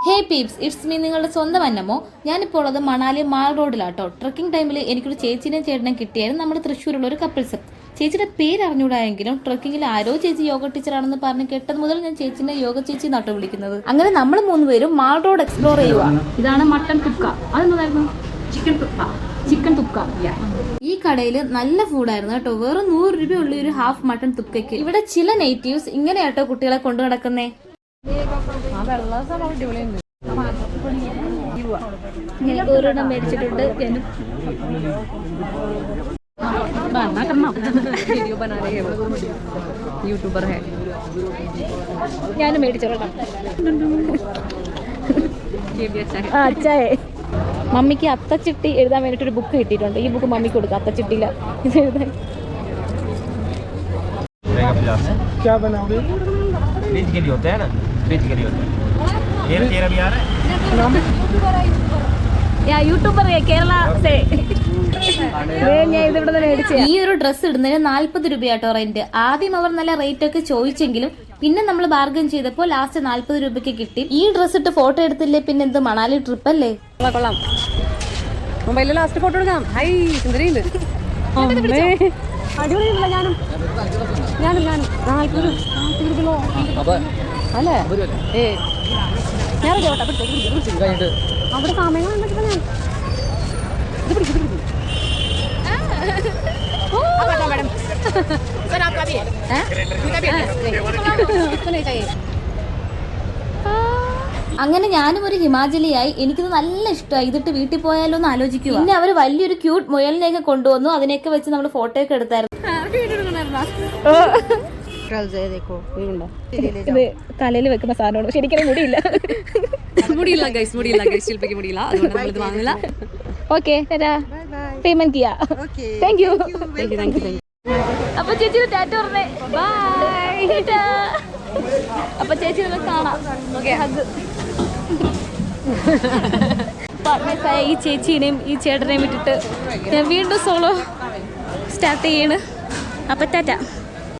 Hey Pepys, it's me, നിങ്ങളുടെ സ്വന്തം അന്നമോ. ഞാനിപ്പോൾ ഉള്ളത് മണാലി മാൾ റോഡിലാട്ടോ. ട്രക്കിംഗ് ടൈമിൽ എനിക്കൊരു ചേച്ചിനെയും ചേട്ടനെയും കിട്ടിയായിരുന്നു നമ്മുടെ തൃശ്ശൂരുള്ള ഒരു കപ്പിൾസ്. ചേച്ചിയുടെ പേര് അറിഞ്ഞൂടായെങ്കിലും ട്രക്കിങ്ങിൽ ആരോ ചേച്ചി യോഗ ടീച്ചറാണെന്ന് പറഞ്ഞ് കേട്ടത് മുതൽ ഞാൻ ചേച്ചിനെ യോഗ ചേച്ചി നാട്ടോ വിളിക്കുന്നത്. അങ്ങനെ നമ്മൾ 3 പേരും മാൾ റോഡ് എക്സ്പ്ലോർ ചെയ്യുക. ഇതാണ് മട്ടൺ തുക്ക. അതെന്തായിരുന്നു? ചിക്കൻ തുക്ക. ഈ കടയിൽ നല്ല ഫുഡായിരുന്നു കേട്ടോ. വെറും 100 രൂപയുള്ള ഒരു ഹാഫ് മട്ടൺ തുക്കയ്ക്ക്. ഇവിടെ ചില നേറ്റീവ്സ് ഇങ്ങനെയാട്ടോ കുട്ടികളെ കൊണ്ടു നടക്കുന്നേ. ഒരെണ്ണം മേടിച്ചിട്ടുണ്ട്. യൂട്യൂബർ ഞാനും മേടിച്ചോളാം. അച്ചായേ, മമ്മിക്ക് അത്തച്ചിട്ടി എഴുതാൻ വേണ്ടിട്ടൊരു ബുക്ക് കിട്ടിയിട്ടുണ്ട്. ഈ ബുക്ക് മമ്മിക്ക് കൊടുക്കാം. അത്തച്ചിട്ടിയില്ല ഇത് എഴുതാൻ. യൂട്യൂബർ കേരള. ഈ ഒരു ഡ്രസ്സ് ഇടുന്നതിന് 40 രൂപയാട്ടോ റെന്റ്. ആദ്യം അവർ നല്ല റേറ്റ് ഒക്കെ ചോദിച്ചെങ്കിലും പിന്നെ നമ്മൾ ബാർഗൻ ചെയ്തപ്പോൾ ലാസ്റ്റ് 40 രൂപയ്ക്ക് കിട്ടി. ഈ ഡ്രസ്സ് ഇട്ട് ഫോട്ടോ എടുത്തില്ലേ പിന്നെ എന്ത് മണാലി ട്രിപ്പ് അല്ലേ. കൊള്ളാം. മൊബൈലിൽ ലാസ്റ്റ് ഫോട്ടോ എടുക്കാം. ഹൈ സുന്ദരിയുണ്ട്. അടിപൊളിയുണ്ടല്ലോ. ഞാനും 40 കിലോ അല്ലേ? ഞാൻ അവിടെ സമയങ്ങൾ ഞാൻ ഇത് പിടിക്കും. അങ്ങനെ ഞാനും ഒരു ഹിമാചലിയായി. എനിക്കിത് നല്ല ഇഷ്ടമായി. ഇതിട്ട് വീട്ടിൽ പോയാലോ എന്ന് ആലോചിക്കുക. പിന്നെ അവർ വലിയൊരു ക്യൂട്ട് മുയലിനെയൊക്കെ കൊണ്ടുവന്നു. അതിനെയൊക്കെ വെച്ച് നമ്മൾ ഫോട്ടോ ഒക്കെ എടുത്തായിരുന്നു. ഇത് തലയിൽ വെക്കുന്ന സാധനമാണ്. ശരിക്കും മുടിയില്ല. ഓക്കെ, പേയ്മെന്റ് ചെയ്യാം. Thank you. അപ്പൊ ചേച്ചി ടാറ്റ പറഞ്ഞേ. ബൈ. അപ്പൊ ചേച്ചി നമുക്ക് കാണാം. പാർട്ട്നേഴ്സായ ഈ ചേച്ചീനെയും ഈ ചേട്ടനെയും വിട്ടിട്ട് ഞാൻ വീണ്ടും സോളോ സ്റ്റാർട്ട് ചെയ്യണ്. അപ്പൊ ടാറ്റ.